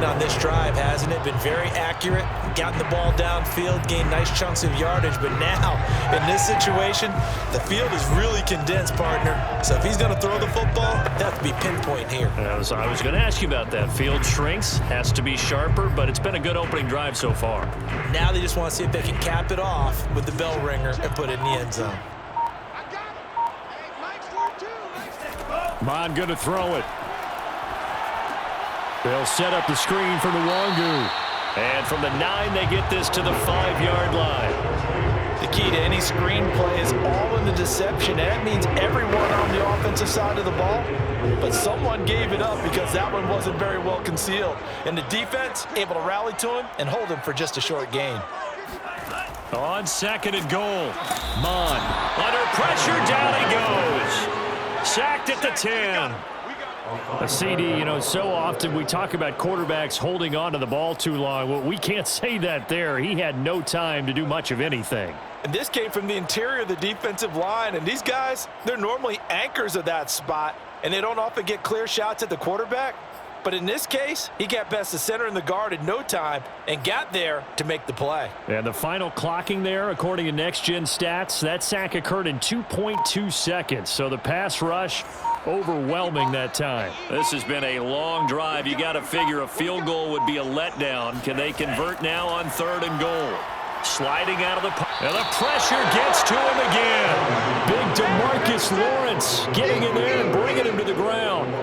on this drive, hasn't it? Been very accurate, gotten the ball downfield, gained nice chunks of yardage, but now, in this situation, the field is really condensed, partner. So if he's going to throw the football, it has to be pinpoint here. I was going to ask you about that. Field shrinks, has to be sharper, but it's been a good opening drive so far. Now they just want to see if they can cap it off with the bell ringer and put it in the end zone. Mon going to throw it. They'll set up the screen for Nwangu. And from the 9, they get this to the 5-yard line. The key to any screen play is all in the deception. And that means everyone on the offensive side of the ball. But someone gave it up because that one wasn't very well concealed. And the defense able to rally to him and hold him for just a short gain. On 2nd and goal. Mon under pressure, down he goes. Sacked at the 10. A CD, so often we talk about quarterbacks holding on to the ball too long. Well, we can't say that there. He had no time to do much of anything. And this came from the interior of the defensive line. And these guys, they're normally anchors of that spot. And they don't often get clear shots at the quarterback. But in this case, he got past the center and the guard in no time and got there to make the play. And the final clocking there, according to Next Gen Stats, that sack occurred in 2.2 seconds. So the pass rush overwhelming that time. This has been a long drive. You got to figure a field goal would be a letdown. Can they convert now on 3rd and goal? Sliding out of the pocket. And the pressure gets to him again. Big DeMarcus Lawrence getting in there and bringing him to the ground.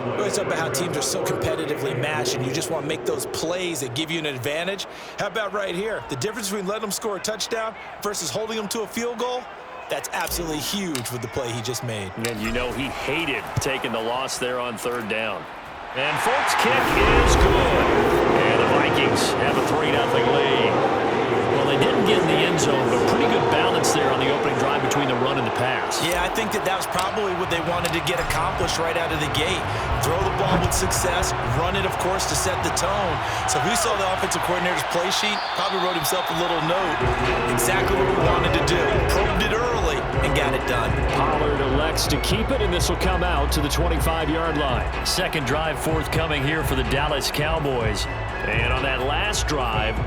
We always talk about how teams are so competitively matched and you just want to make those plays that give you an advantage. How about right here? The difference between letting them score a touchdown versus holding them to a field goal? That's absolutely huge with the play he just made. And he hated taking the loss there on 3rd down. And Folks' kick is good. And the Vikings have a 3-0 lead. Well, they didn't get in the end zone, but pretty good balance there on the opening drive between the run and the pass. Yeah, I think that was probably what they wanted to get accomplished right out of the gate. Throw the ball with success, run it, of course, to set the tone. So if we saw the offensive coordinator's play sheet, probably wrote himself a little note. Exactly what we wanted to do. Probed it early and got it done. Pollard elects to keep it, and this will come out to the 25-yard line. Second drive forthcoming here for the Dallas Cowboys. And on that last drive,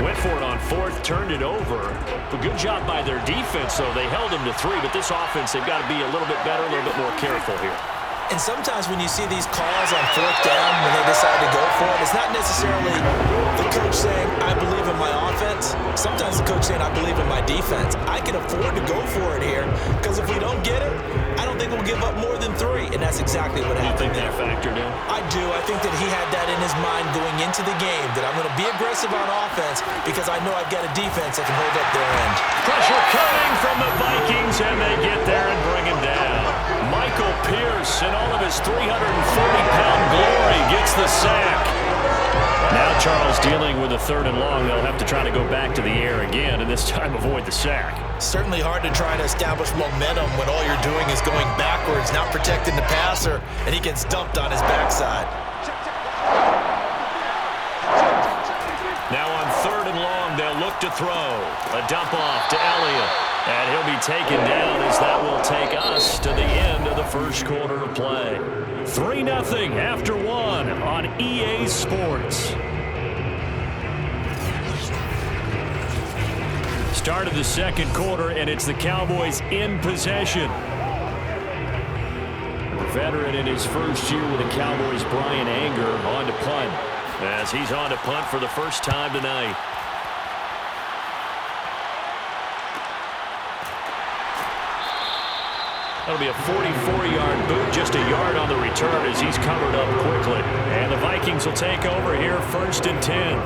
went for it on 4th, turned it over. A good job by their defense, though. They held them to 3, but this offense, they've got to be a little bit better, a little bit more careful here. And sometimes when you see these calls on 4th down, when they decide to go for it, it's not necessarily the coach saying, I believe in my offense. Sometimes the coach saying, I believe in my defense. I can afford to go for it here because if we don't get it, I don't think we'll give up more than 3. And that's exactly what happened. You think that factored in? I do. I think that he had that in his mind going into the game, that I'm going to be aggressive on offense because I know I've got a defense that can hold up their end. Pressure coming from the Vikings, and they get there and bring him down. Michael Pierce, in all of his 340-pound glory, gets the sack. Now Charles dealing with a 3rd and long. They'll have to try to go back to the air again, and this time avoid the sack. Certainly hard to try to establish momentum when all you're doing is going backwards, not protecting the passer, and he gets dumped on his backside. Now on 3rd and long, they'll look to throw. A dump off to Elliott. And he'll be taken down as that will take us to the end of the first quarter of play. 3-0 after 1 on EA Sports. Start of the second quarter, and it's the Cowboys in possession. The veteran in his first year with the Cowboys, Brian Anger, on to punt. As he's on to punt for the first time tonight. That'll be a 44-yard boot, just a yard on the return as he's covered up quickly. And the Vikings will take over here, 1st and 10.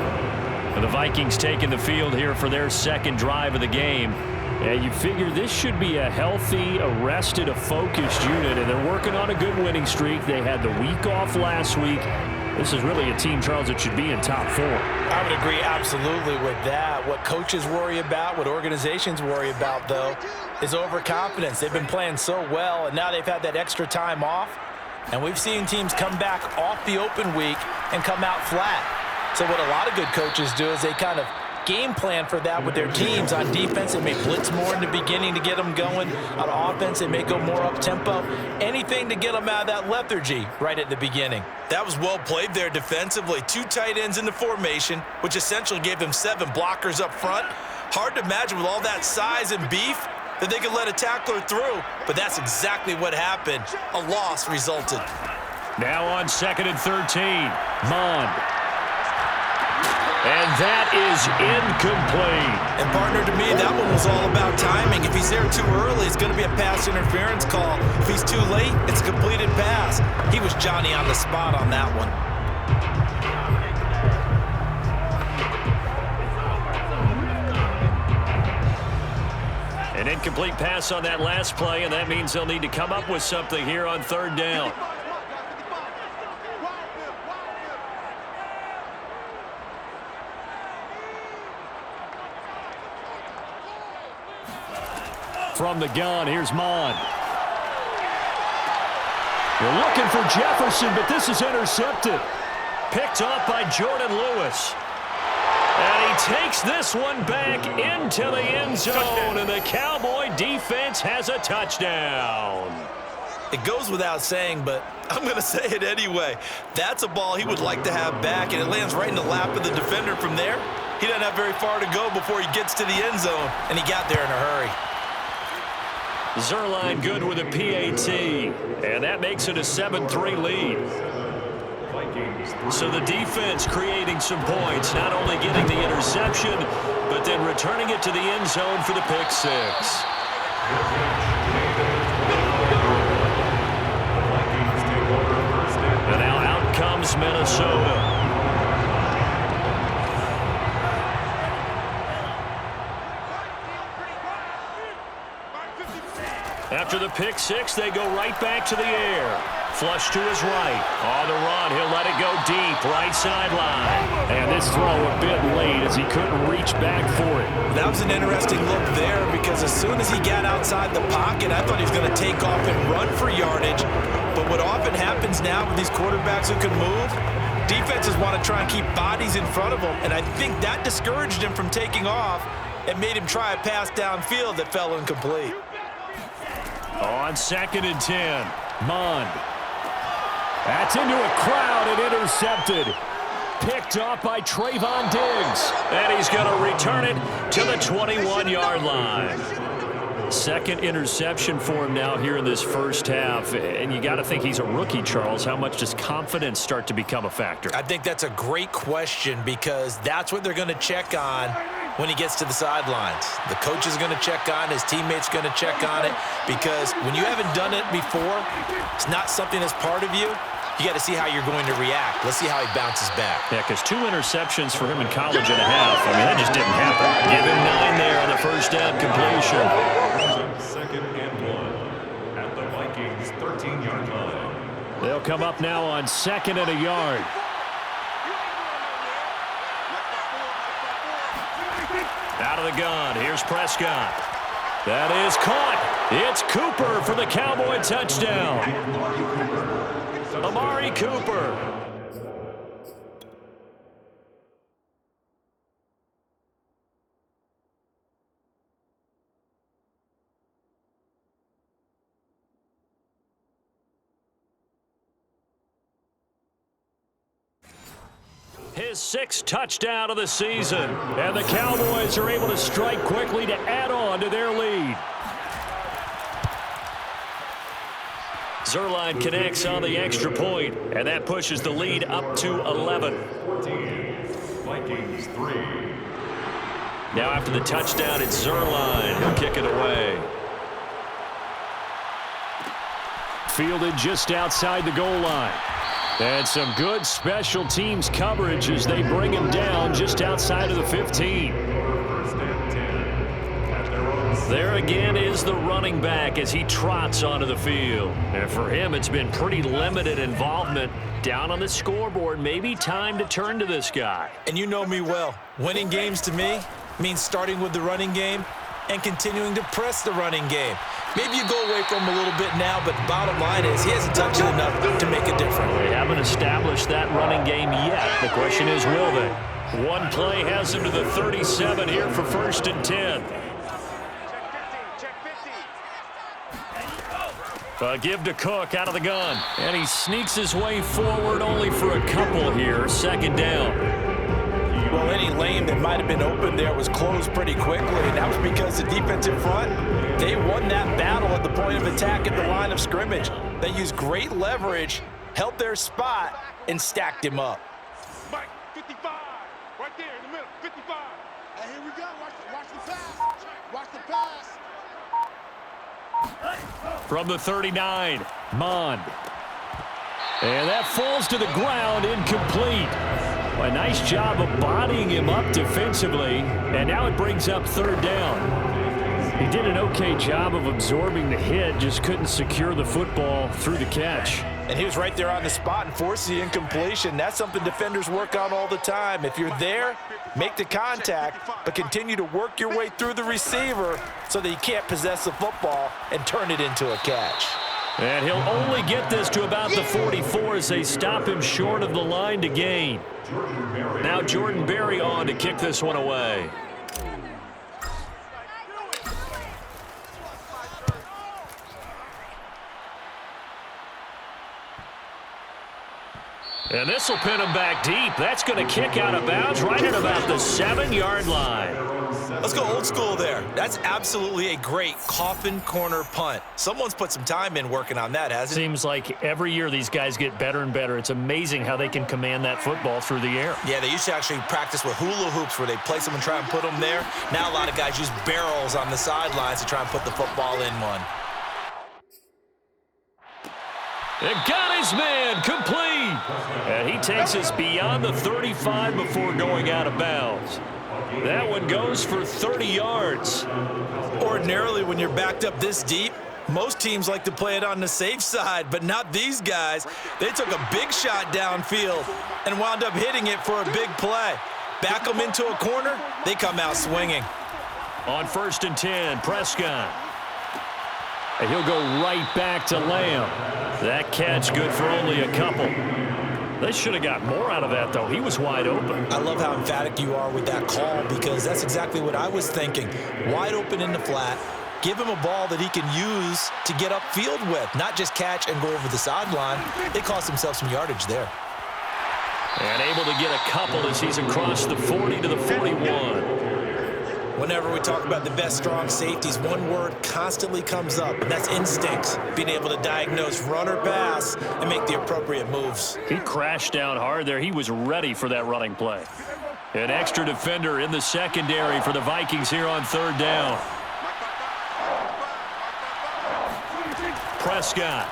And the Vikings taking the field here for their second drive of the game. And you figure this should be a healthy, a focused unit, and they're working on a good winning streak. They had the week off last week. This is really a team, Charles, that should be in top 4. I would agree absolutely with that. What coaches worry about, what organizations worry about, though, is overconfidence. They've been playing so well, and now they've had that extra time off. And we've seen teams come back off the open week and come out flat. So what a lot of good coaches do is they kind of game plan for that with their teams. On defense, they may blitz more in the beginning to get them going. On offense, they may go more up-tempo. Anything to get them out of that lethargy right at the beginning. That was well played there defensively. 2 tight ends in the formation, which essentially gave them 7 blockers up front. Hard to imagine with all that size and beef that they could let a tackler through, but that's exactly what happened. A loss resulted. Now on 2nd and 13, Mond. And that is incomplete. And partner, to me, that one was all about timing. If he's there too early, it's going to be a pass interference call. If he's too late, it's a completed pass. He was Johnny on the spot on that one. An incomplete pass on that last play, and that means they'll need to come up with something here on 3rd down. From the gun, here's Mond. They're looking for Jefferson, but this is intercepted. Picked off by Jordan Lewis. And he takes this one back into the end zone, and the Cowboy defense has a touchdown. It goes without saying, but I'm going to say it anyway. That's a ball he would like to have back, and it lands right in the lap of the defender from there. He doesn't have very far to go before he gets to the end zone, and he got there in a hurry. Zuerlein good with a PAT, and that makes it a 7-3 lead. So the defense creating some points, not only getting the interception, but then returning it to the end zone for the pick 6. And now out comes Minnesota. After the pick 6, they go right back to the air. Flush to his right. On the run, he'll let it go deep, right sideline. And this throw a bit late as he couldn't reach back for it. That was an interesting look there because as soon as he got outside the pocket, I thought he was going to take off and run for yardage. But what often happens now with these quarterbacks who can move, defenses want to try and keep bodies in front of them. And I think that discouraged him from taking off and made him try a pass downfield that fell incomplete. On 2nd and 10, Mond. That's into a crowd and intercepted. Picked off by Trayvon Diggs. And he's going to return it to the 21-yard line. 2nd interception for him now here in this first half. And you got to think he's a rookie, Charles. How much does confidence start to become a factor? I think that's a great question because that's what they're going to check on when he gets to the sidelines. The coach is going to check on, his teammates going to check on it, because when you haven't done it before, it's not something that's part of you. You got to see how you're going to react. Let's see how he bounces back. Yeah, because 2 interceptions for him in college and a half. I mean, that just didn't happen. Give him 9 there on the first down completion. 2nd and 1 at the Vikings 13-yard line. They'll come up now on 2nd and a yard. Out of the gun, here's Prescott. That is caught. It's Cooper for the Cowboy touchdown. Amari Cooper. His 6th touchdown of the season. And the Cowboys are able to strike quickly to add on to their lead. Zuerlein connects on the extra point, and that pushes the lead up to 11. 14, Vikings 3. Now after the touchdown, it's Zuerlein. He'll kick it away. Fielded just outside the goal line. And some good special teams coverage as they bring him down just outside of the 15. First and 10 at their own. There again is the running back as he trots onto the field. And for him, it's been pretty limited involvement down on the scoreboard. Maybe time to turn to this guy. And you know me well. Winning games to me means starting with the running game and continuing to press the running game. Maybe you go away from him a little bit now, but bottom line is he hasn't touched it enough to make a difference. They haven't established that running game yet. The question is, will they? One play has him to the 37 here for 1st and 10. Give to Cook out of the gun. And he sneaks his way forward only for a couple here. 2nd down. Well, any lane that might have been open there was closed pretty quickly, and that was because the defensive front, they won that battle at the point of attack at the line of scrimmage. They used great leverage, held their spot, and stacked him up. Mike, 55, right there in the middle, 55. And here we go, watch the pass, watch the pass. From the 39, Mond. And that falls to the ground, incomplete. A nice job of bodying him up defensively, and now it brings up 3rd down. He did an okay job of absorbing the hit, just couldn't secure the football through the catch. And he was right there on the spot and forced the incompletion. That's something defenders work on all the time. If you're there, make the contact, but continue to work your way through the receiver so that you can't possess the football and turn it into a catch. And he'll only get this to about the 44 as they stop him short of the line to gain. Now Jordan Berry on to kick this one away. And this will pin him back deep. That's going to kick out of bounds right at about the 7-yard line. Let's go old school there. That's absolutely a great coffin corner punt. Someone's put some time in working on that, hasn't it? Seems like every year these guys get better and better. It's amazing how they can command that football through the air. Yeah, they used to actually practice with hula hoops where they place them and try and put them there. Now a lot of guys use barrels on the sidelines to try and put the football in one. And got his man complete. And he takes us beyond the 35 before going out of bounds. That one goes for 30 yards. Ordinarily, when you're backed up this deep, most teams like to play it on the safe side, but not these guys. They took a big shot downfield and wound up hitting it for a big play. Back them into a corner, they come out swinging. On 1st and 10, Prescott. And he'll go right back to Lamb. That catch good for only a couple. They should have got more out of that, though. He was wide open. I love how emphatic you are with that call because that's exactly what I was thinking. Wide open in the flat. Give him a ball that he can use to get upfield with, not just catch and go over the sideline. They cost themselves some yardage there. And able to get a couple as he's across the 40 to the 41. Whenever we talk about the best strong safeties, one word constantly comes up, and that's instincts. Being able to diagnose run or pass and make the appropriate moves. He crashed down hard there. He was ready for that running play. An extra defender in the secondary for the Vikings here on 3rd down. Prescott.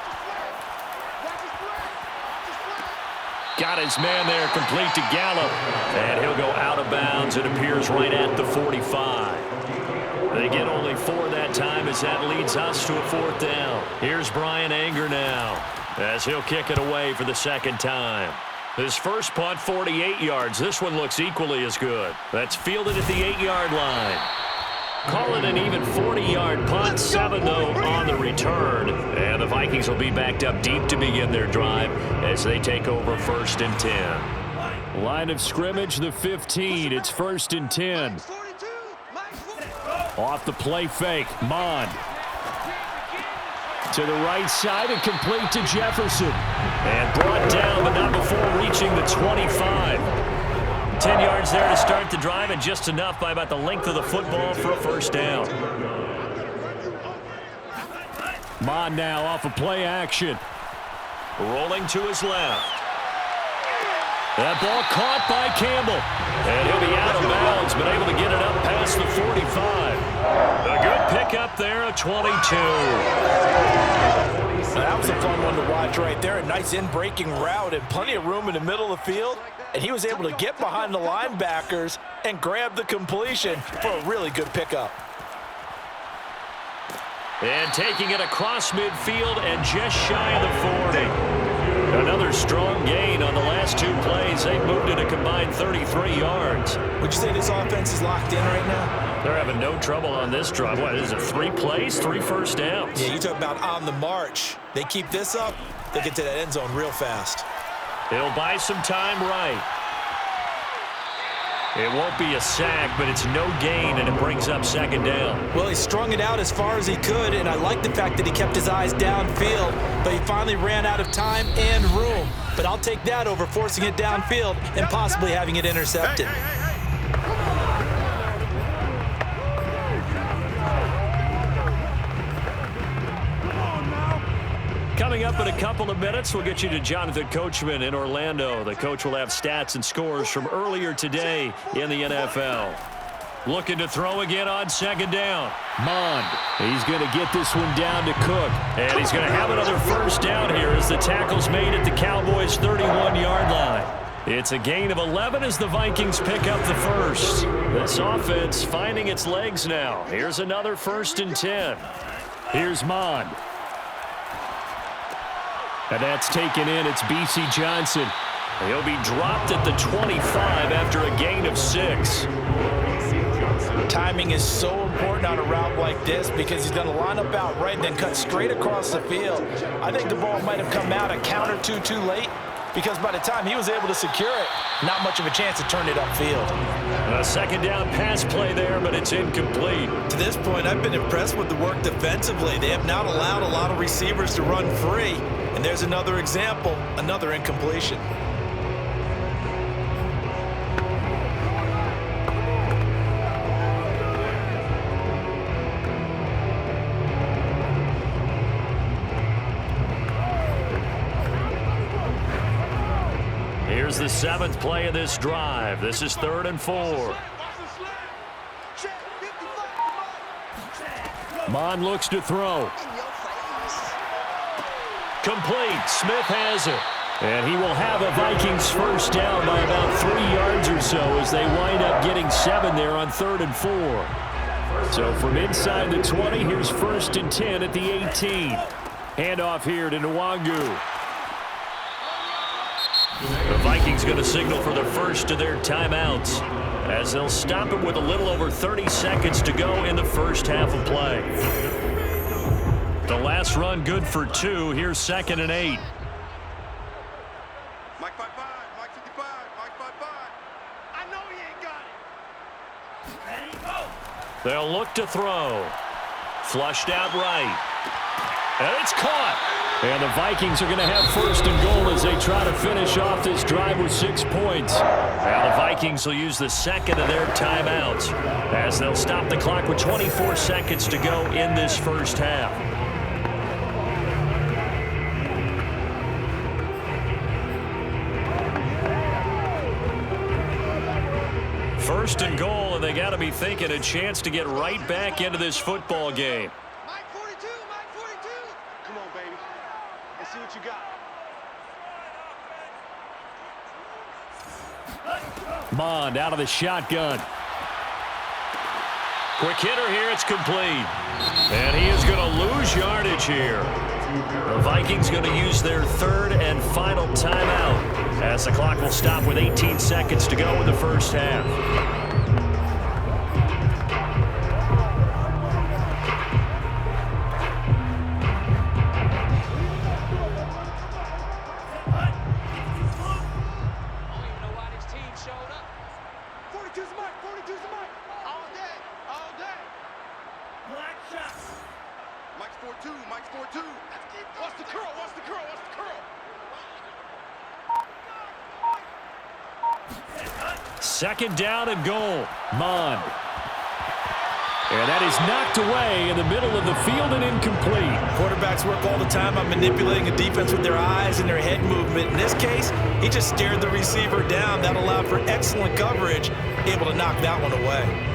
Got his man there, complete to Gallup. And he'll go out of bounds. It appears right at the 45. They get only 4 that time as that leads us to a 4th down. Here's Brian Anger now as he'll kick it away for the 2nd time. His first punt, 48 yards. This one looks equally as good. That's fielded at the 8-yard line. Call it an even 40-yard punt, 7 though on the return. And the Vikings will be backed up deep to begin their drive as they take over 1st and 10. Line of scrimmage, the 15. It's 1st and 10. Off the play fake, Mond. To the right side and complete to Jefferson. And brought down, but not before reaching the 25. 10 yards there to start the drive, and just enough by about the length of the football for a 1st down. Mond now off of play action. Rolling to his left. That ball caught by Campbell. And he'll be out of bounds, but able to get it up past the 45. A good pickup there, a 22. That was a fun one to watch right there. A nice in-breaking route and plenty of room in the middle of the field. And he was able to get behind the linebackers and grab the completion for a really good pickup. And taking it across midfield and just shy of the 40. Another strong gain on the last 2 plays. They've moved it a combined 33 yards. Would you say this offense is locked in right now? They're having no trouble on this drive. What is it, 3 plays, 3 first downs? Yeah, you talk about on the march. They keep this up, they get to that end zone real fast. He'll buy some time right. It won't be a sack, but it's no gain, and it brings up second down. Well, he strung it out as far as he could, and I like the fact that he kept his eyes downfield, but he finally ran out of time and room. But I'll take that over forcing it downfield and possibly having it intercepted. Coming up in a couple of minutes, we'll get you to Jonathan Coachman in Orlando. The coach will have stats and scores from earlier today in the NFL. Looking to throw again on second down. Mond. He's going to get this one down to Cook. And he's going to have another first down here as the tackle's made at the Cowboys' 31-yard line. It's a gain of 11 as the Vikings pick up the first. This offense finding its legs now. Here's another 1st and 10. Here's Mond. And that's taken in. It's B.C. Johnson. He'll be dropped at the 25 after a gain of 6. Timing is so important on a route like this because he's going to line up out right and then cut straight across the field. I think the ball might have come out a count or two too late because by the time he was able to secure it, not much of a chance to turn it upfield. A second down pass play there, but it's incomplete. To this point, I've been impressed with the work defensively. They have not allowed a lot of receivers to run free. And there's another example, another incompletion. Here's the 7th play of this drive. This is 3rd and 4. Mond looks to throw. Complete. Smith has it. And he will have a Vikings first down by about 3 yards or so as they wind up getting 7 there on 3rd and 4. So from inside the 20, here's 1st and 10 at the 18. Handoff here to Nwangu. The Vikings going to signal for the first of their timeouts as they'll stop it with a little over 30 seconds to go in the first half of play. The last run good for 2. Here's 2nd and 8. Mike 55, Mike 55, Mike 55. I know he ain't got it. They'll look to throw. Flushed out right. And it's caught. And the Vikings are going to have 1st and goal as they try to finish off this drive with 6 points. Now the Vikings will use the 2nd of their timeouts as they'll stop the clock with 24 seconds to go in this first half. 1st and goal, and they got to be thinking a chance to get right back into this football game. Mike 42, Mike 42. Come on, baby. Let's see what you got. Mond out of the shotgun. Quick hitter here. It's complete. And he is going to lose yardage here. The Vikings going to use their 3rd and final timeout as the clock will stop with 18 seconds to go in the first half. Second down and goal. Mond. And that is knocked away in the middle of the field and incomplete. Quarterbacks work all the time on manipulating a defense with their eyes and their head movement. In this case, he just stared the receiver down. That allowed for excellent coverage, able to knock that one away.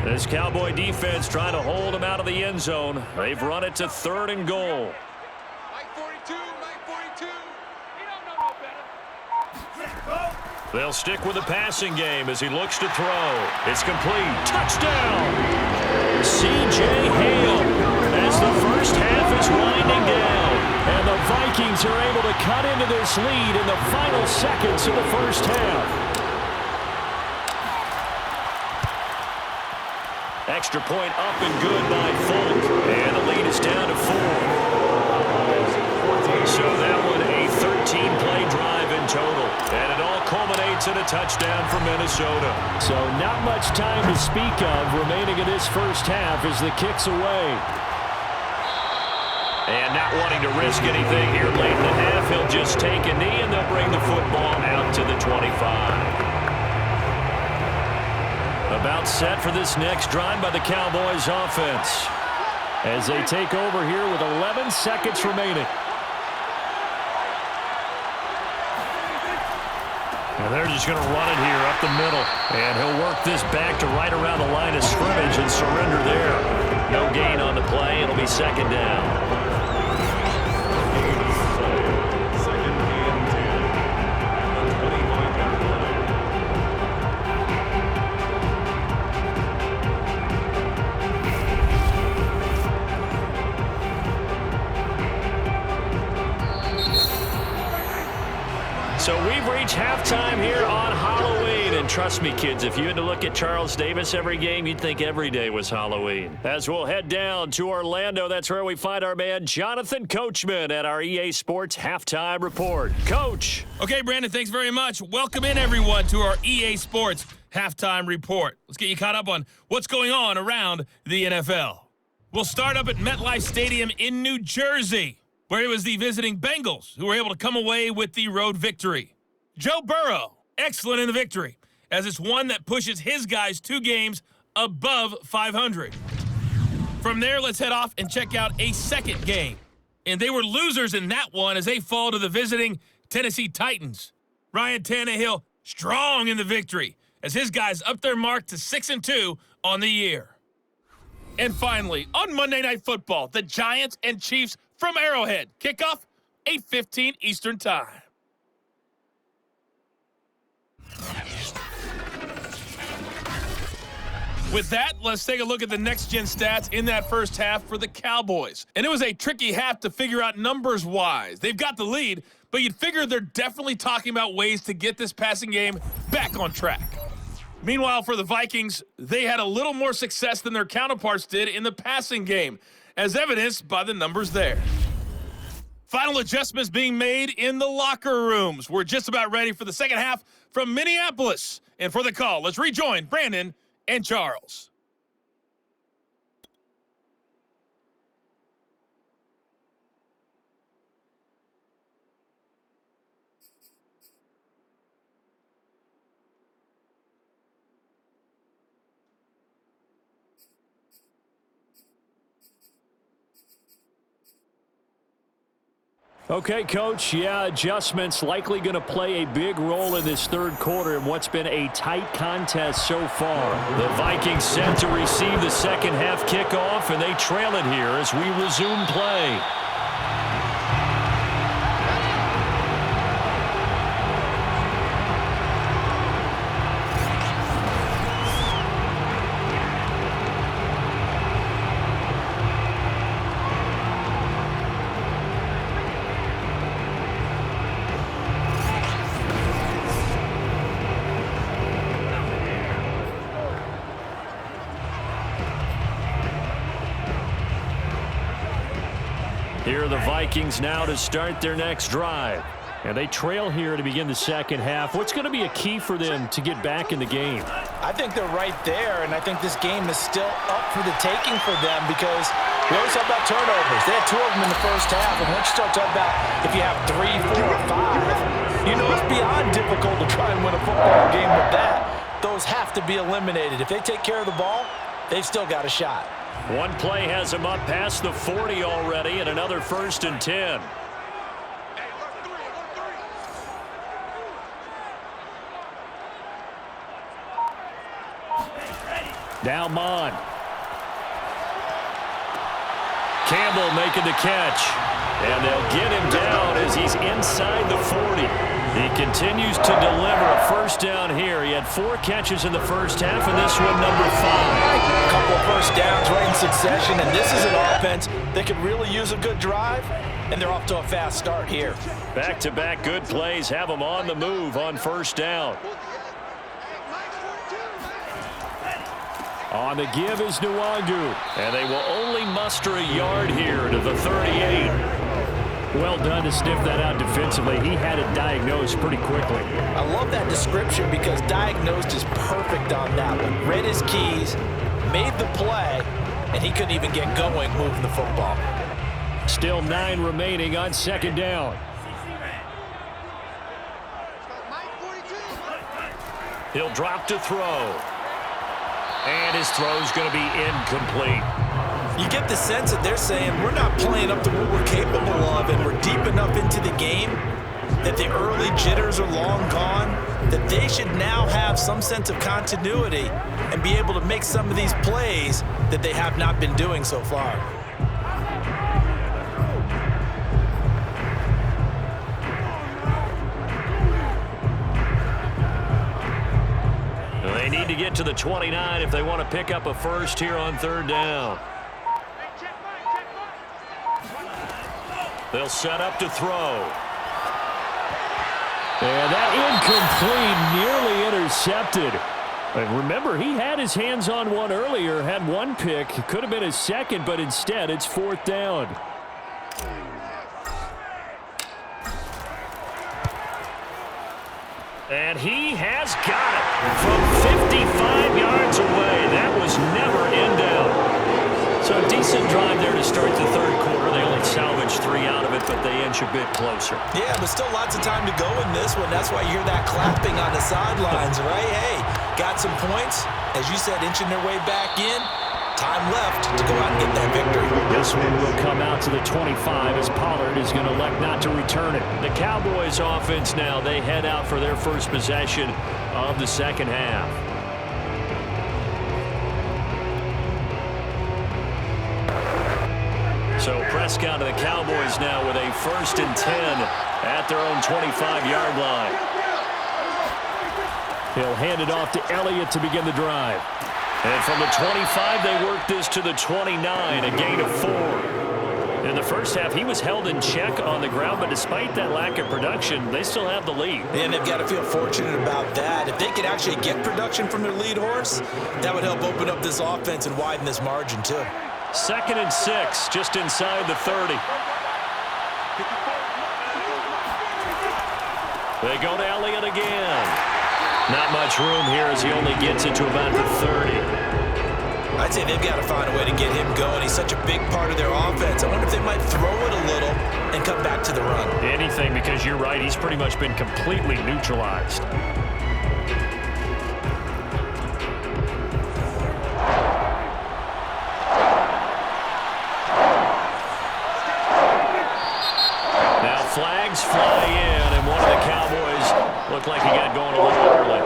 This Cowboy defense trying to hold him out of the end zone. They've run it to 3rd and goal. Mike 42, Mike 42. He don't know no better. They'll stick with the passing game as he looks to throw. It's complete. Touchdown! C.J. Hale as the first half is winding down. And the Vikings are able to cut into this lead in the final seconds of the first half. Extra point up and good by Folk. And the lead makes it a touchdown for Minnesota. So not much time to speak of remaining in this first half as the kick's away. And not wanting to risk anything here late in the half, he'll just take a knee and they'll bring the football out to the 25. About set for this next drive by the Cowboys offense as they take over here with 11 seconds remaining. And they're just going to run it here up the middle. And he'll work this back to right around the line of scrimmage and surrender there. No gain on the play. It'll be second down. So we've reached halftime here on Halloween. And trust me, kids, if you had to look at Charles Davis every game, you'd think every day was Halloween. As we'll head down to Orlando, that's where we find our man Jonathan Coachman at our EA Sports Halftime Report. Coach. Okay, Brandon, thanks very much. Welcome in, everyone, to our EA Sports Halftime Report. Let's get you caught up on what's going on around the NFL. We'll start up at MetLife Stadium in New Jersey, where it was the visiting Bengals who were able to come away with the road victory. Joe Burrow, excellent in the victory, as it's one that pushes his guys 2 games above 500. From there, let's head off and check out a second game. And they were losers in that one as they fall to the visiting Tennessee Titans. Ryan Tannehill, strong in the victory, as his guys up their mark to 6-2 on the year. And finally, on Monday Night Football, the Giants and Chiefs from Arrowhead. Kickoff, 8:15 Eastern Time. With that, let's take a look at the next-gen stats in that first half for the Cowboys. And it was a tricky half to figure out numbers-wise. They've got the lead, but you'd figure they're definitely talking about ways to get this passing game back on track. Meanwhile, for the Vikings, they had a little more success than their counterparts did in the passing game, as evidenced by the numbers there. Final adjustments being made in the locker rooms. We're just about ready for the second half from Minneapolis. And for the call, let's rejoin Brandon and Charles. Okay, Coach, yeah, adjustments likely going to play a big role in this third quarter in what's been a tight contest so far. The Vikings set to receive the second half kickoff, and they trail it here as we resume play. Here are the Vikings now to start their next drive. And they trail here to begin the second half. What's going to be a key for them to get back in the game? I think they're right there, and I think this game is still up for the taking for them because we always talk about turnovers. They had 2 of them in the first half, and once you start talking about if you have 3, 4, or 5, you know it's beyond difficult to try and win a football game with that. Those have to be eliminated. If they take care of the ball, they've still got a shot. One play has them up past the 40 already, and another 1st and 10. Now Mon. Campbell making the catch. And they'll get him down as he's inside the 40. He continues to deliver a first down here. He had 4 catches in the first half, and this one number 5. A couple of first downs right in succession, and this is an offense that could really use a good drive, and they're off to a fast start here. Back-to-back good plays have them on the move on first down. On the give is Nwangu, and they will only muster a yard here to the 38. Well done to sniff that out defensively. He had it diagnosed pretty quickly. I love that description because diagnosed is perfect on that one. Read his keys, made the play, and he couldn't even get going moving the football. Still 9 remaining on second down. He'll drop to throw. And his throw's going to be incomplete. You get the sense that they're saying we're not playing up to what we're capable of, and we're deep enough into the game that the early jitters are long gone, that they should now have some sense of continuity and be able to make some of these plays that they have not been doing so far. They need to get to the 29 if they want to pick up a first here on third down. They'll set up to throw. And that incomplete, nearly intercepted. And remember, he had his hands on one earlier, had one pick. It could have been his second, but instead it's fourth down. And he has got it from 55 yards away. That was never in doubt. So a decent drive there to start the third quarter. They only salvaged 3 out of it, but they inch a bit closer. Yeah, but still lots of time to go in this one. That's why you hear that clapping on the sidelines, right? Hey, got some points. As you said, inching their way back in. Time left to go out and get that victory. This one will come out to the 25 as Pollard is going to elect not to return it. The Cowboys offense now, they head out for their first possession of the second half. So Prescott and the Cowboys now with a 1st and 10 at their own 25-yard line. He'll hand it off to Elliott to begin the drive. And from the 25, they work this to the 29, a gain of 4. In the first half, he was held in check on the ground, but despite that lack of production, they still have the lead. And they've got to feel fortunate about that. If they could actually get production from their lead horse, that would help open up this offense and widen this margin, too. 2nd and 6, just inside the 30. They go to Elliott again. Not much room here as he only gets it to about the 30. I'd say they've got to find a way to get him going. He's such a big part of their offense. I wonder if they might throw it a little and come back to the run. Anything, because you're right. He's pretty much been completely neutralized. Now flags fly in, and one of the Cowboys looked like he got going a little early.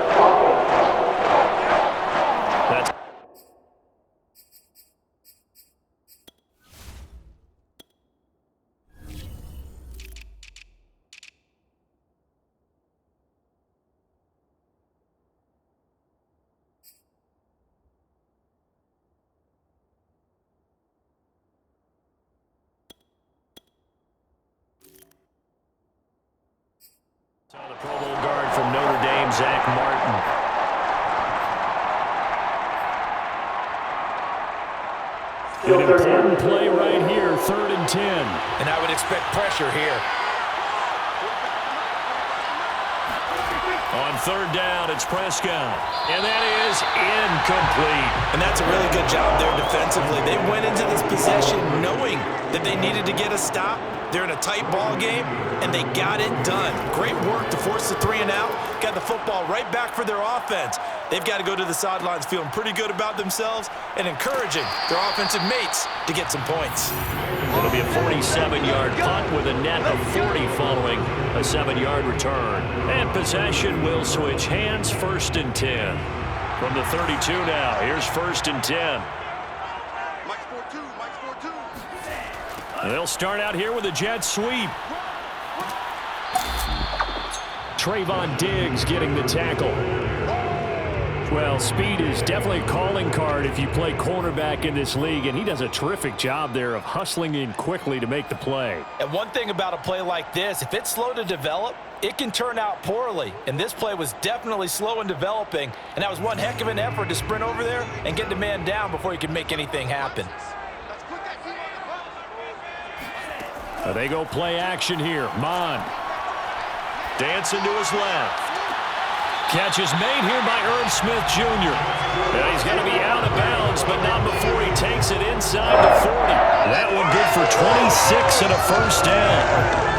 That's the Pro Bowl guard from Notre Dame, Zach Martin. An important play right here, 3rd and 10. And I would expect pressure here. On 3rd down, it's Prescott. And that is incomplete. And that's a really good job there defensively. They went into this possession knowing that they needed to get a stop. They're in a tight ball game, and they got it done. Great work to force the 3 and out. Got the football right back for their offense. They've got to go to the sidelines feeling pretty good about themselves and encouraging their offensive mates to get some points. It'll be a 47-yard punt with a net of 40 following a 7-yard return. And possession will switch hands, 1st and 10. From the 32 now, here's 1st and 10. They'll start out here with a jet sweep. Trayvon Diggs getting the tackle. Well, speed is definitely a calling card if you play cornerback in this league, and he does a terrific job there of hustling in quickly to make the play. And one thing about a play like this, if it's slow to develop, it can turn out poorly. And this play was definitely slow in developing, and that was one heck of an effort to sprint over there and get the man down before he could make anything happen. They go play action here. Mon. Dancing to his left. Catch is made here by Irv Smith Jr. And he's going to be out of bounds, but not before he takes it inside the 40. That one good for 26 and a first down.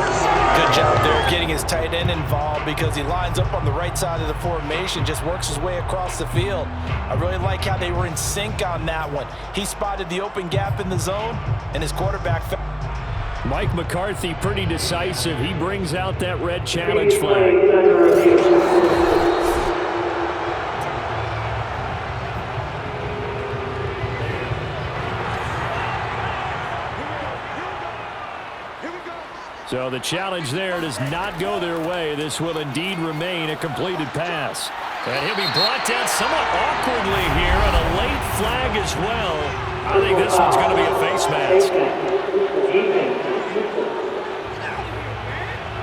Good job there getting his tight end involved because he lines up on the right side of the formation, just works his way across the field. I really like how they were in sync on that one. He spotted the open gap in the zone, and his quarterback fell. Mike McCarthy pretty decisive. He brings out that red challenge flag. So the challenge there does not go their way. This will indeed remain a completed pass. And he'll be brought down somewhat awkwardly here on a late flag as well. I think this one's going to be a face mask.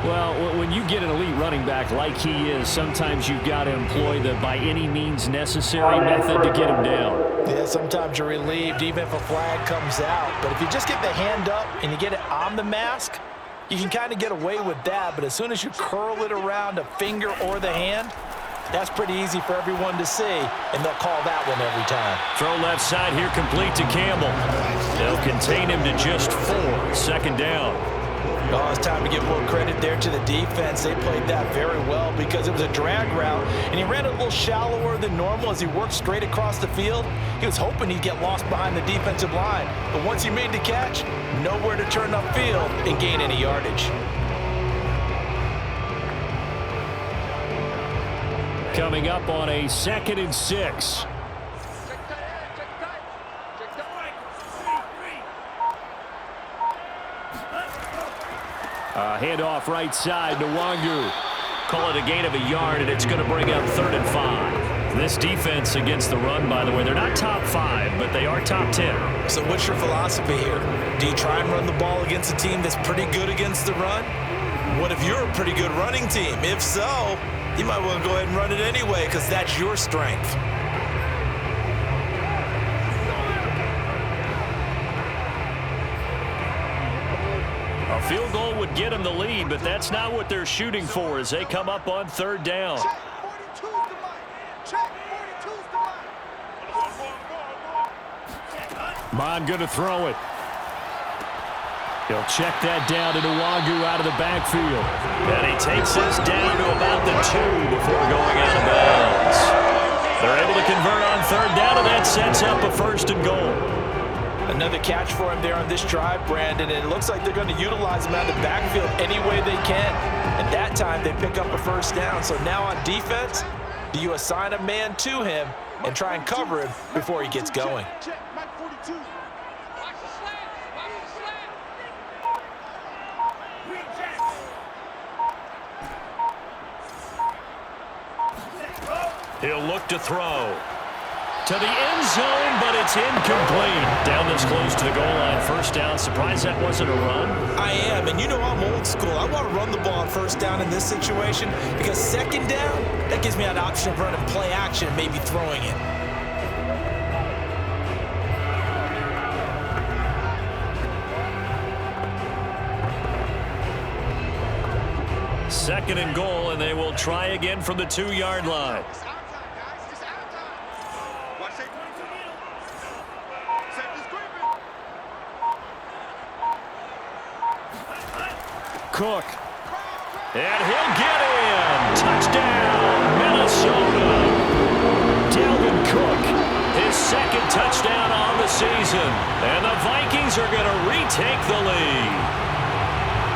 Well, when you get an elite running back like he is, sometimes you've got to employ the by any means necessary method to get him down. Yeah, sometimes you're relieved even if a flag comes out. But if you just get the hand up and you get it on the mask, you can kind of get away with that. But as soon as you curl it around a finger or the hand, that's pretty easy for everyone to see, and they'll call that one every time. Throw left side here complete to Campbell. They'll contain him to just 4. Second down. Oh, it's time to give more credit there to the defense. They played that very well because it was a drag route, and he ran a little shallower than normal as he worked straight across the field. He was hoping he'd get lost behind the defensive line, but once he made the catch, nowhere to turn upfield and gain any yardage. Coming up on a 2nd and 6. Handoff right side to Wangu. Call it a gain of a yard, and it's going to bring up 3rd and 5. This defense against the run, by the way, they're not top 5, but they are top 10. So what's your philosophy here? Do you try and run the ball against a team that's pretty good against the run? What if you're a pretty good running team? If so, you might want to go ahead and run it anyway because that's your strength. A field goal would get them the lead, but that's not what they're shooting for as they come up on 3rd down. Mon going to throw it. He'll check that down to Nwangu out of the backfield. And he takes this down to about the 2 before going out of bounds. They're able to convert on 3rd down, and that sets up a 1st and goal. Another catch for him there on this drive, Brandon, and it looks like they're going to utilize him out of the backfield any way they can. And that time, they pick up a 1st down. So now on defense, do you assign a man to him and try and cover him before he gets going? He'll look to throw. To the end zone, but it's incomplete. Down this close to the goal line. 1st down. Surprised that wasn't a run? I am, and you know I'm old school. I want to run the ball on 1st down in this situation because 2nd down, that gives me an option of running play action and maybe throwing it. Second and goal, and they will try again from the 2-yard line. Cook. And he'll get in. Touchdown, Minnesota. Dalvin Cook, his 2nd touchdown on the season. And the Vikings are going to retake the lead.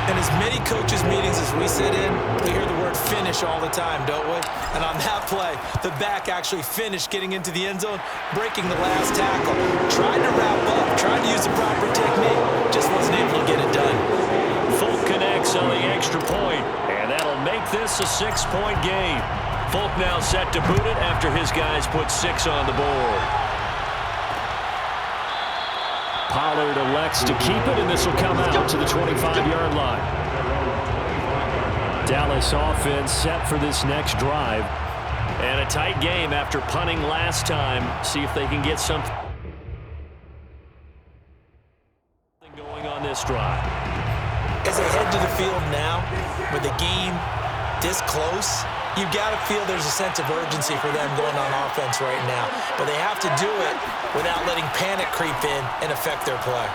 In as many coaches' meetings as we sit in, we hear the word finish all the time, don't we? And on that play, the back actually finished getting into the end zone, breaking the last tackle. Tried to wrap up, tried to use the proper technique, just wasn't able to get it done. Folk connects on the extra point, and that'll make this a 6-point game. Folk now set to boot it after his guys put 6 on the board. Pollard elects to keep it, and this will come out to the 25-yard line. Dallas offense set for this next drive. And a tight game after punting last time. See if they can get something going on this drive. As they head to the field now, with the game this close, you've got to feel there's a sense of urgency for them going on offense right now. But they have to do it without letting panic creep in and affect their play.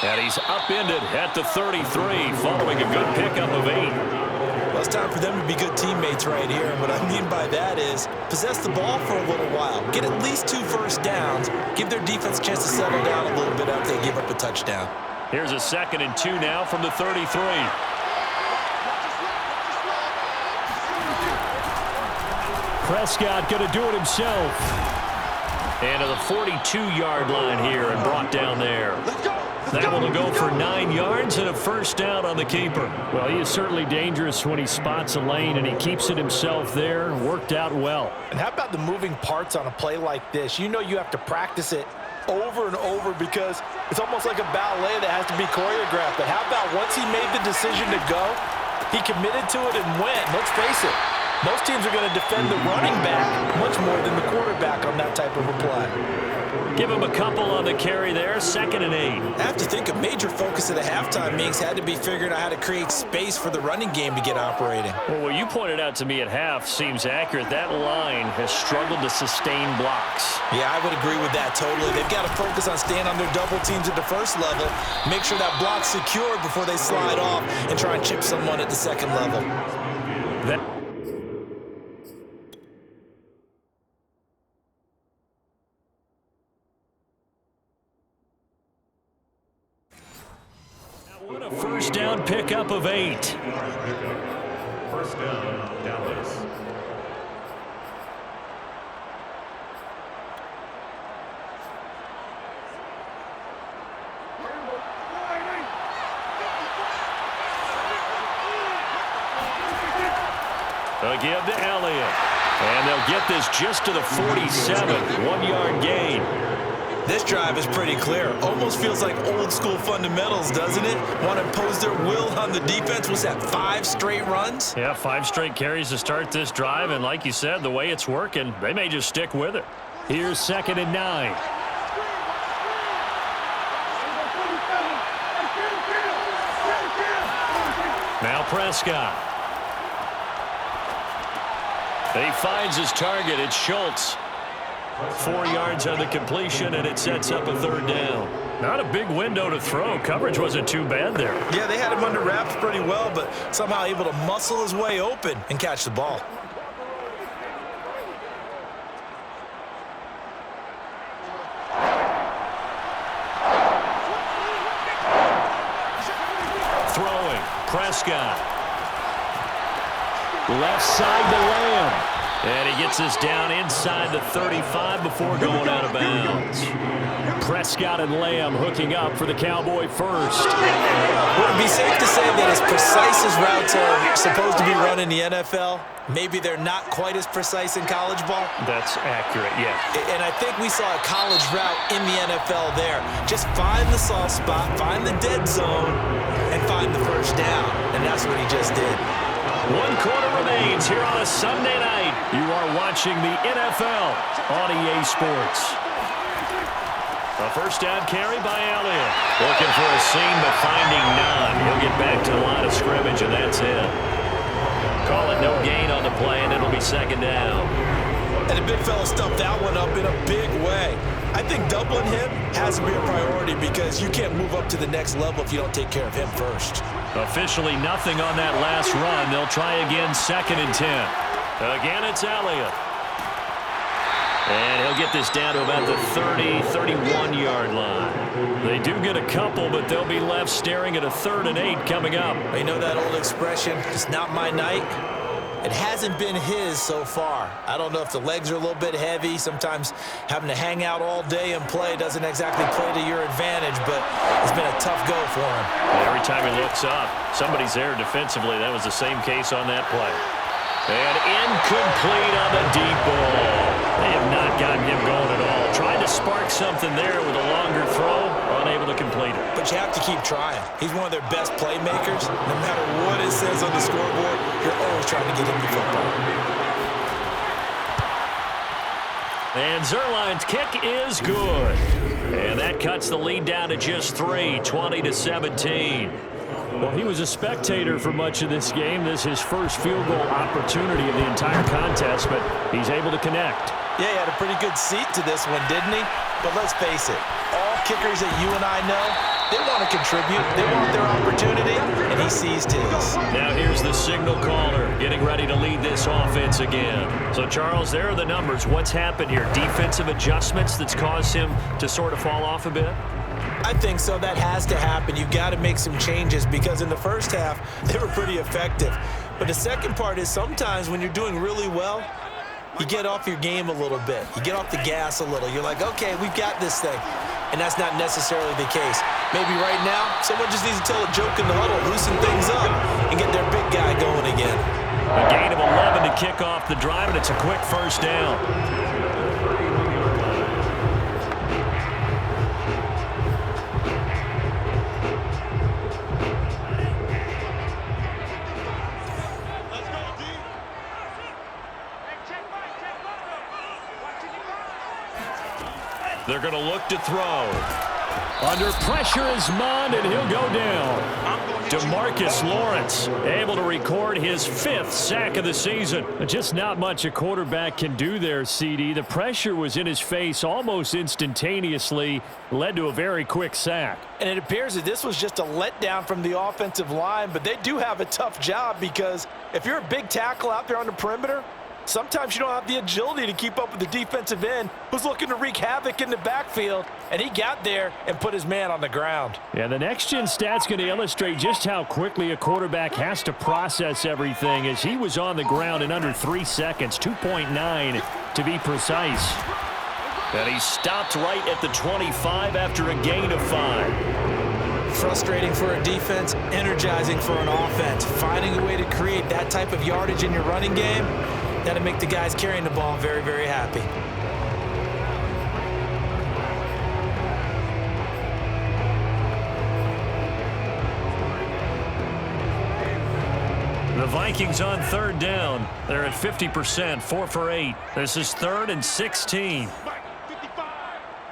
And he's upended at the 33, following a good pickup of 8. Well, it's time for them to be good teammates right here. And what I mean by that is possess the ball for a little while. Get at least 2 first downs. Give their defense a chance to settle down a little bit after they give up a touchdown. Here's a 2nd and 2 now from the 33. Prescott going to do it himself. And to the 42-yard line here and brought down there. That one will go for 9 yards and a first down on the keeper. Well, he is certainly dangerous when he spots a lane, and he keeps it himself there. Worked out well. And how about the moving parts on a play like this? You know you have to practice it over and over because it's almost like a ballet that has to be choreographed. But how about once he made the decision to go, he committed to it and went. Let's face it, most teams are going to defend the running back much more than the quarterback on that type of a play. Give him a couple on the carry there, 2nd and 8. I have to think a major focus of the halftime meetings had to be figuring out how to create space for the running game to get operating. Well, what you pointed out to me at half seems accurate. That line has struggled to sustain blocks. Yeah, I would agree with that totally. They've got to focus on staying on their double teams at the first level, make sure that block's secured before they slide off and try and chip someone at the second level. What a first down pickup of 8. First down, Dallas. A give to Elliott. And they'll get this just to the 47. 1-yard gain. This drive is pretty clear. Almost feels like old school fundamentals, doesn't it? Want to impose their will on the defense. Was that 5 straight runs? Yeah, 5 straight carries to start this drive. And like you said, the way it's working, they may just stick with it. Here's 2nd and 9. Now Prescott. He finds his target. It's Schultz. 4 yards on the completion, and it sets up a 3rd down. Not a big window to throw. Coverage wasn't too bad there. Yeah, they had him under wraps pretty well, but somehow able to muscle his way open and catch the ball. Throwing. Prescott. Left side to Lamb. And he gets us down inside the 35 before going out of bounds. Prescott and Lamb hooking up for the Cowboy first. Would it be safe to say that as precise as routes are supposed to be run in the NFL, maybe they're not quite as precise in college ball? That's accurate, yeah. And I think we saw a college route in the NFL there. Just find the soft spot, find the dead zone, and find the first down. And that's what he just did. 1 quarter remains here on a Sunday night. You are watching the NFL on EA Sports. A first down carry by Elliott. Looking for a seam, but finding none. He'll get back to the line of scrimmage, and that's it. Call it no gain on the play, and it'll be 2nd down. And the big fella stuffed that one up in a big way. I think doubling him has to be a priority because you can't move up to the next level if you don't take care of him first. Officially nothing on that last run. They'll try again, 2nd and 10. Again, it's Elliott. And he'll get this down to about the 30, 31-yard line. They do get a couple, but they'll be left staring at a 3rd and 8 coming up. You know that old expression, it's not my night? It hasn't been his so far. I don't know if the legs are a little bit heavy. Sometimes having to hang out all day and play doesn't exactly play to your advantage, but it's been a tough go for him. Every time he looks up, somebody's there defensively. That was the same case on that play. And incomplete on the deep ball. They have not gotten him going at all. Tried to spark something there with a longer throw, unable to complete it. But you have to keep trying. He's one of their best playmakers. No matter what it says on the scoreboard, you're always trying to get him the football. And Zerline's kick is good. And that cuts the lead down to just 3, 20-17. Well, he was a spectator for much of this game. This is his first field goal opportunity of the entire contest, but he's able to connect. Yeah, he had a pretty good seat to this one, didn't he? But let's face it, all kickers that you and I know, they want to contribute. They want their opportunity, and he seized his. Now here's the signal caller getting ready to lead this offense again. So, Charles, there are the numbers. What's happened here? Defensive adjustments that's caused him to sort of fall off a bit? I think so. That has to happen. You've got to make some changes because in the first half, they were pretty effective. But the second part is sometimes when you're doing really well, you get off your game a little bit. You get off the gas a little. You're like, okay, we've got this thing. And that's not necessarily the case. Maybe right now, someone just needs to tell a joke in the huddle, loosen things up, and get their big guy going again. A gain of 11 to kick off the drive, and it's a quick first down. They're going to look to throw. Under pressure is Mond, and he'll go down. DeMarcus Lawrence able to record his 5th sack of the season. Just not much a quarterback can do there, CD. The pressure was in his face almost instantaneously, led to a very quick sack. And it appears that this was just a letdown from the offensive line, but they do have a tough job because if you're a big tackle out there on the perimeter, sometimes you don't have the agility to keep up with the defensive end who's looking to wreak havoc in the backfield, and he got there and put his man on the ground. Yeah, the next-gen stat's going to illustrate just how quickly a quarterback has to process everything as he was on the ground in under 3 seconds, 2.9 to be precise. And he stopped right at the 25 after a gain of 5. Frustrating for a defense, energizing for an offense. Finding a way to create that type of yardage in your running game, that'll make the guys carrying the ball very, very happy. The Vikings on 3rd down. They're at 50%, 4 for 8. This is 3rd and 16. 55,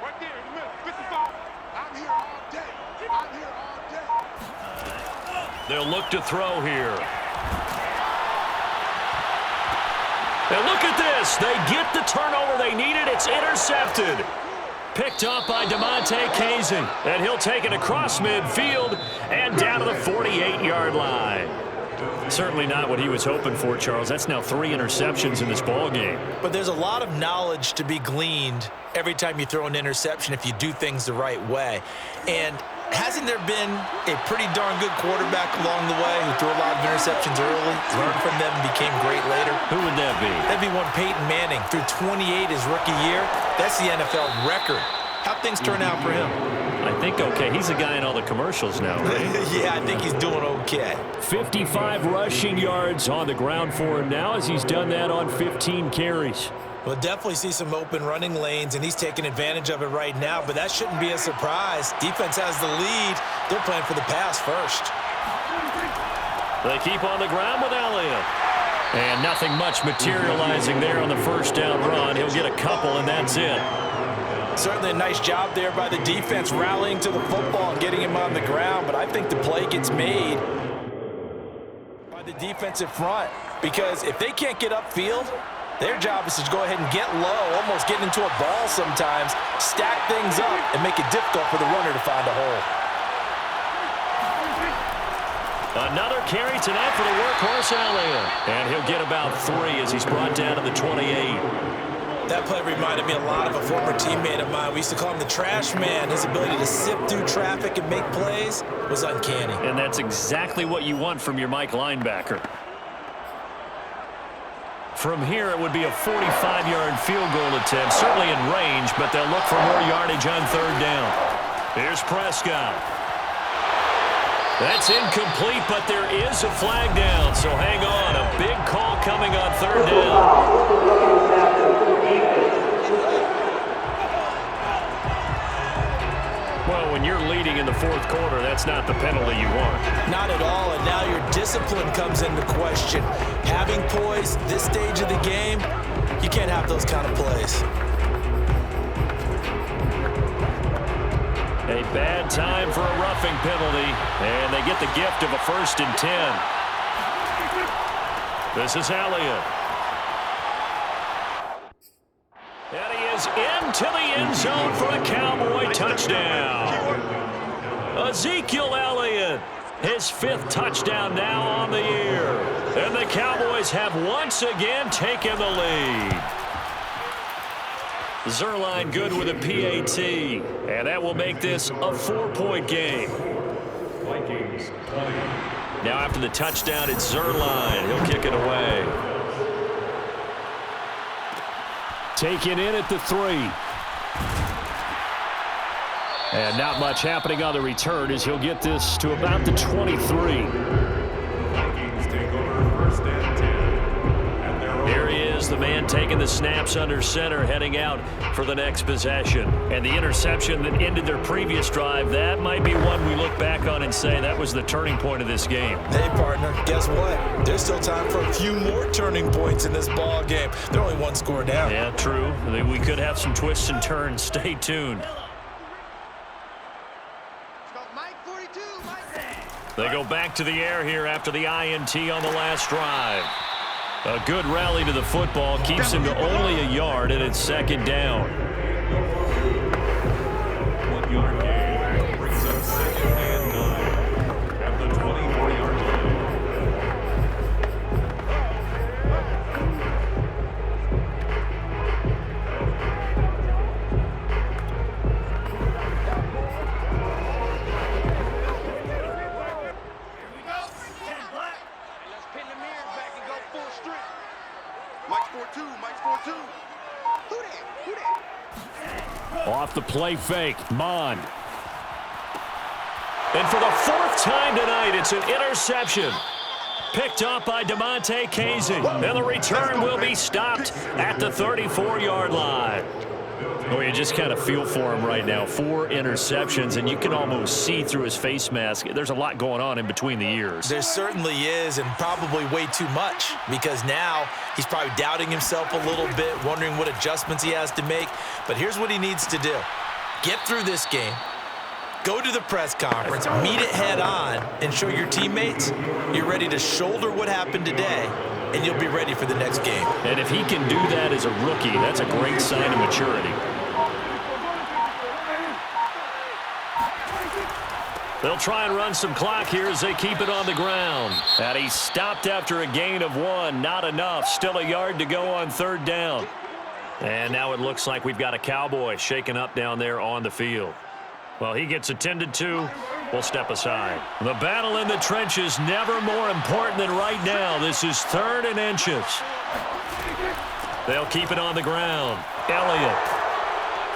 right there in the middle, 55. I'm here all day. I'm here all day. They'll look to throw here. And look at this. They get the turnover they needed. It's intercepted. Picked up by DeMonte Casey. And he'll take it across midfield and down to the 48-yard line. Certainly not what he was hoping for, Charles. That's now 3 interceptions in this ball game. But there's a lot of knowledge to be gleaned every time you throw an interception if you do things the right way. And hasn't there been a pretty darn good quarterback along the way who threw a lot of interceptions early, learned from them, and became great later? Who would that be? That'd be one Peyton Manning. Threw 28 his rookie year. That's the NFL record. How'd things turn out for him? I think okay. He's a guy in all the commercials now, right? Yeah, I think he's doing okay. 55 rushing yards on the ground for him now as he's done that on 15 carries. We'll definitely see some open running lanes, and he's taking advantage of it right now, but that shouldn't be a surprise. Defense has the lead. They're playing for the pass first. They keep on the ground with Elliott. And nothing much materializing there on the first down run. He'll get a couple, and that's it. Certainly a nice job there by the defense rallying to the football and getting him on the ground, but I think the play gets made by the defensive front because if they can't get upfield, their job is to go ahead and get low, almost get into a ball sometimes, stack things up, and make it difficult for the runner to find a hole. Another carry tonight for the workhorse Elliott. And he'll get about 3 as he's brought down to the 28. That play reminded me a lot of a former teammate of mine. We used to call him the trash man. His ability to sift through traffic and make plays was uncanny. And that's exactly what you want from your Mike linebacker. From here, it would be a 45-yard field goal attempt, certainly in range, but they'll look for more yardage on 3rd down. Here's Prescott. That's incomplete, but there is a flag down, so hang on. A big call coming on 3rd down. Well, when you're leading in the 4th quarter, that's not the penalty you want. Not at all, and now your discipline comes into question. Having poise this stage of the game, you can't have those kind of plays. A bad time for a roughing penalty, and they get the gift of a 1st and 10. This is Elliott. And he is into the end zone for a Cowboy touchdown. Ezekiel Elliott, his 5th touchdown now on the year. And the Cowboys have once again taken the lead. Zuerlein good with a PAT, and that will make this a 4-point game. Vikings 20. Now after the touchdown, it's Zuerlein. He'll kick it away. Taken in at the 3. And not much happening on the return as he'll get this to about the 23. Vikings take over 1st and 10. At their own. Here he is, the man taking the snaps under center, heading out for the next possession. And the interception that ended their previous drive, that might be one we look back on and say that was the turning point of this game. Hey, partner, guess what? There's still time for a few more turning points in this ball game. They're only 1 score down. Yeah, true. We could have some twists and turns. Stay tuned. They go back to the air here after the INT on the last drive. A good rally to the football keeps him to only a yard, and it's 2nd down. 1-yard gain brings up 2nd and 9 at the 24-yard line. Off the play fake, Mond. And for the 4th time tonight, it's an interception. Picked up by DeMonte Casey. And the return will be stopped at the 34-yard line. Oh, you just kind of feel for him right now. 4 interceptions, and you can almost see through his face mask. There's a lot going on in between the ears. There certainly is, and probably way too much, because now he's probably doubting himself a little bit, wondering what adjustments he has to make. But here's what he needs to do. Get through this game, go to the press conference, meet it head on, and show your teammates you're ready to shoulder what happened today, and you'll be ready for the next game. And if he can do that as a rookie, that's a great sign of maturity. They'll try and run some clock here as they keep it on the ground. And he stopped after a gain of 1. Not enough. Still a yard to go on 3rd down. And now it looks like we've got a Cowboy shaken up down there on the field. Well, he gets attended to. We'll step aside. The battle in the trenches never more important than right now. This is 3rd and inches. They'll keep it on the ground. Elliott.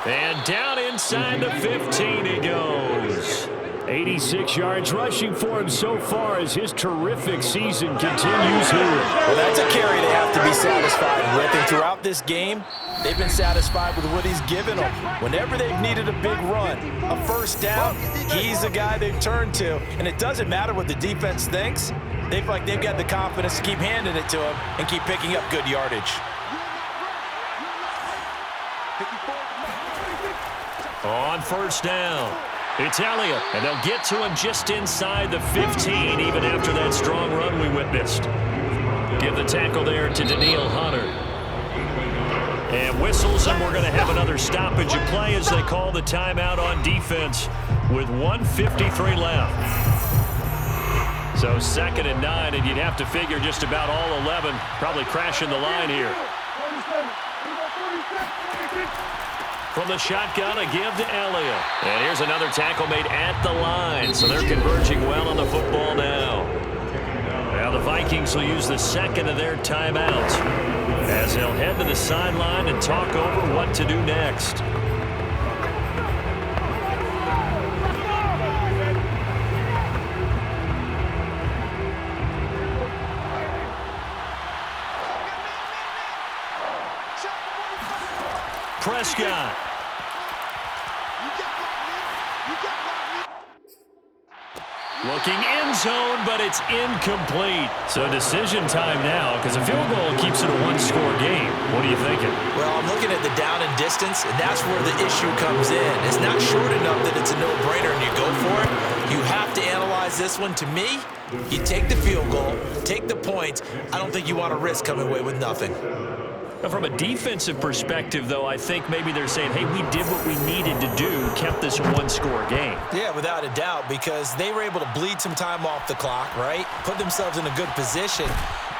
And down inside the 15 he goes. 86 yards rushing for him so far as his terrific season continues here. Well, that's a carry they have to be satisfied with. And throughout this game, they've been satisfied with what he's given them. Whenever they've needed a big run, a 1st down, he's the guy they've turned to. And it doesn't matter what the defense thinks. They feel like they've got the confidence to keep handing it to him and keep picking up good yardage. On 1st down, it's Elliott, and they'll get to him just inside the 15, even after that strong run we witnessed. Give the tackle there to Danielle Hunter. And whistles, and we're going to have another stoppage of play as they call the timeout on defense with 1:53 left. So 2nd and 9, and you'd have to figure just about all 11 probably crashing the line here. From the shotgun, a give to Elliott. And here's another tackle made at the line, so they're converging well on the football now. Now the Vikings will use the 2nd of their timeouts as they'll head to the sideline and talk over what to do next. Prescott. Looking end zone, but it's incomplete. So decision time now, because a field goal keeps it a one-score game. What are you thinking? Well, I'm looking at the down and distance, and that's where the issue comes in. It's not short enough that it's a no-brainer and you go for it. You have to analyze this one. To me, you take the field goal, take the points. I don't think you want to risk coming away with nothing. Now, from a defensive perspective, though, I think maybe they're saying, hey, we did what we needed to do, kept this a one-score game. Yeah, without a doubt, because they were able to bleed some time off the clock, right? Put themselves in a good position,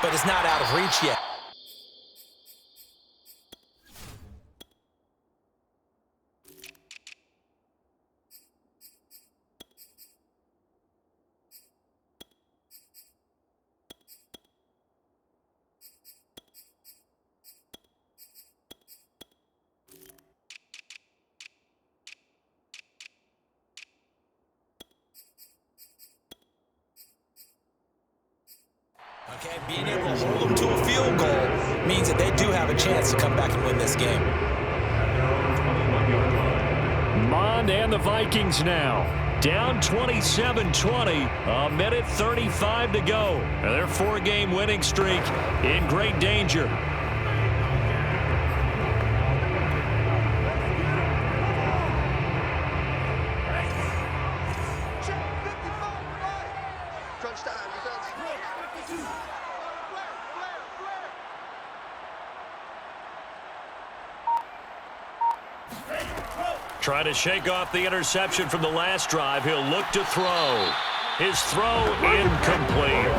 but it's not out of reach yet. Okay, being able to hold them to a field goal means that they do have a chance to come back and win this game. Mond and the Vikings now. Down 27-20, a minute 35 to go. And their four-game winning streak in great danger. Try to shake off the interception from the last drive. He'll look to throw. His throw incomplete.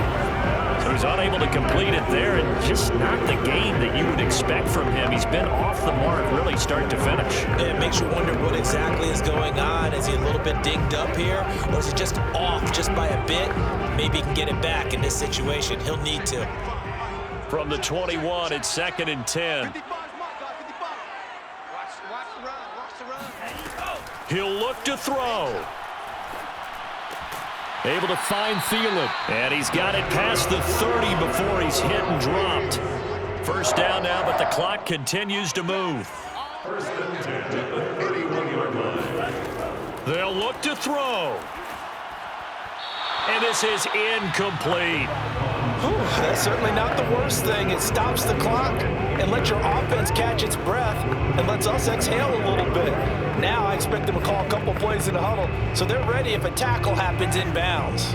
So he's unable to complete it there, and just not the game that you would expect from him. He's been off the mark really start to finish. It makes you wonder what exactly is going on. Is he a little bit dinged up here, or is he just off just by a bit? Maybe he can get it back in this situation. He'll need to. From the 21, it's 2nd and 10. He'll look to throw. Able to find Thielen. And he's got it past the 30 before he's hit and dropped. First down now, but the clock continues to move. First and 10 at the 31-yard line. They'll look to throw. And this is incomplete. Whew, that's certainly not the worst thing. It stops the clock and lets your offense catch its breath and lets us exhale a little bit. Now I expect them to call a couple plays in the huddle so they're ready if a tackle happens inbounds.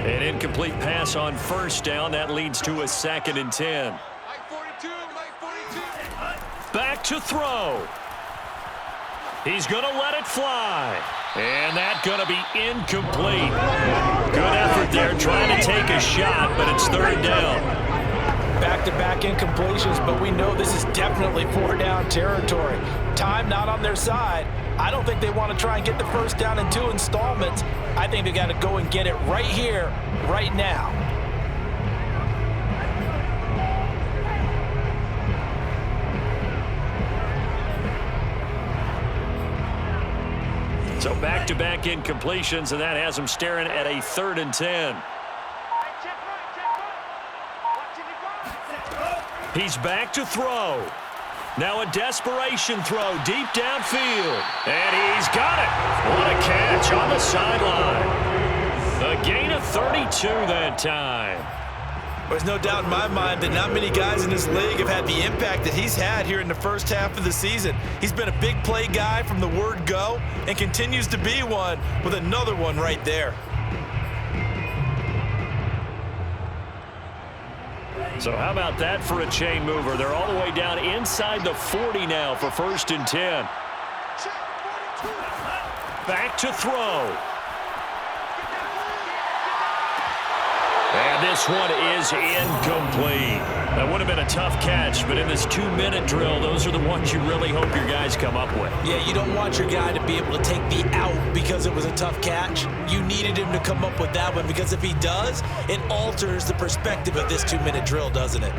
An incomplete pass on first down. That leads to a 2nd and 10. Back to throw. He's going to let it fly. And that's going to be incomplete. Good effort there trying to take a shot, but it's 3rd down. Back-to-back incompletions, but we know this is definitely 4-down territory. Time not on their side. I don't think they want to try and get the first down in 2 installments. I think they got to go and get it right here, right now. So back-to-back incompletions, and that has them staring at a 3rd and 10. He's back to throw. Now a desperation throw deep downfield. And he's got it. What a catch on the sideline. A gain of 32 that time. There's no doubt in my mind that not many guys in this league have had the impact that he's had here in the first half of the season. He's been a big play guy from the word go and continues to be one with another one right there. So how about that for a chain mover? They're all the way down inside the 40 now for 1st and 10. Back to throw. And this one is incomplete. That would have been a tough catch, but in this 2-minute drill, those are the ones you really hope your guys come up with. Yeah, you don't want your guy to be able to take the out because it was a tough catch. You needed him to come up with that one because if he does, it alters the perspective of this 2-minute drill, doesn't it?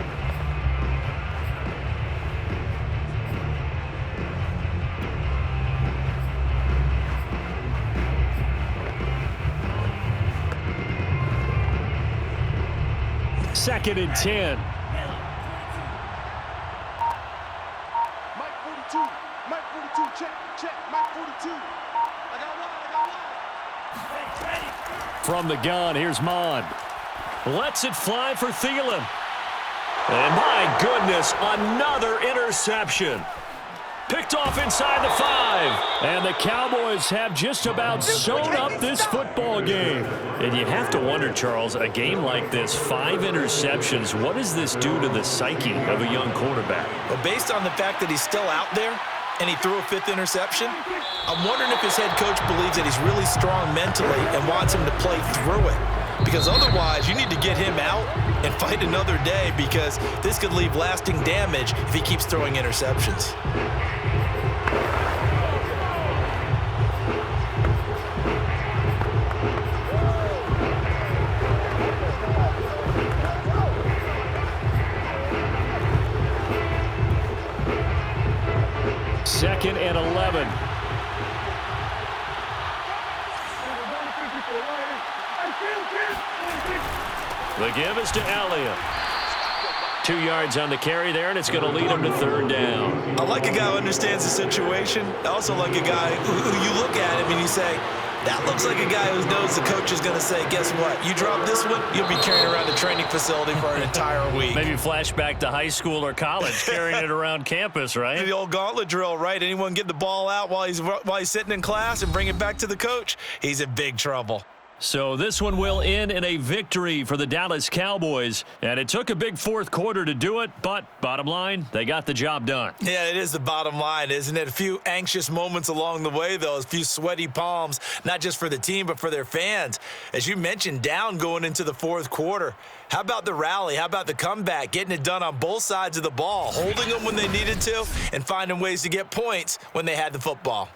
Second and 10. 42. Mike 42, check, check. Mike 42. I got one. From the gun, here's Mond. Lets it fly for Thielen. And my goodness, another interception. Picked off inside the 5. And the Cowboys have just about sewn up this football game. And you have to wonder, Charles, a game like this, 5 interceptions, what does this do to the psyche of a young quarterback? But based on the fact that he's still out there and he threw a 5th interception, I'm wondering if his head coach believes that he's really strong mentally and wants him to play through it. Because otherwise, you need to get him out and fight another day, because this could leave lasting damage if he keeps throwing interceptions. Second and 11. The give is to Elliott. 2 yards on the carry there, and it's going to lead him to 3rd down. I like a guy who understands the situation. I also like a guy who you look at him and you say, that looks like a guy who knows the coach is going to say, guess what? You drop this one, you'll be carrying around the training facility for an entire week. Maybe flashback to high school or college, carrying it around campus, right? The old gauntlet drill, right? Anyone get the ball out while he's sitting in class and bring it back to the coach, he's in big trouble. So this one will end in a victory for the Dallas Cowboys. And it took a big 4th quarter to do it, but bottom line, they got the job done. Yeah, it is the bottom line, isn't it? A few anxious moments along the way, though, a few sweaty palms, not just for the team, but for their fans. As you mentioned, down going into the 4th quarter. How about the rally? How about the comeback? Getting it done on both sides of the ball, holding them when they needed to, and finding ways to get points when they had the football.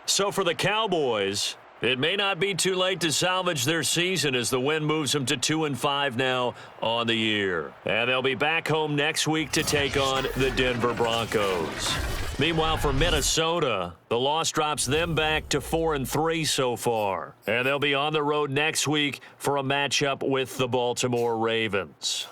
So for the Cowboys, it may not be too late to salvage their season as the win moves them to 2-5 now on the year. And they'll be back home next week to take on the Denver Broncos. Meanwhile, for Minnesota, the loss drops them back to 4-3 so far. And they'll be on the road next week for a matchup with the Baltimore Ravens.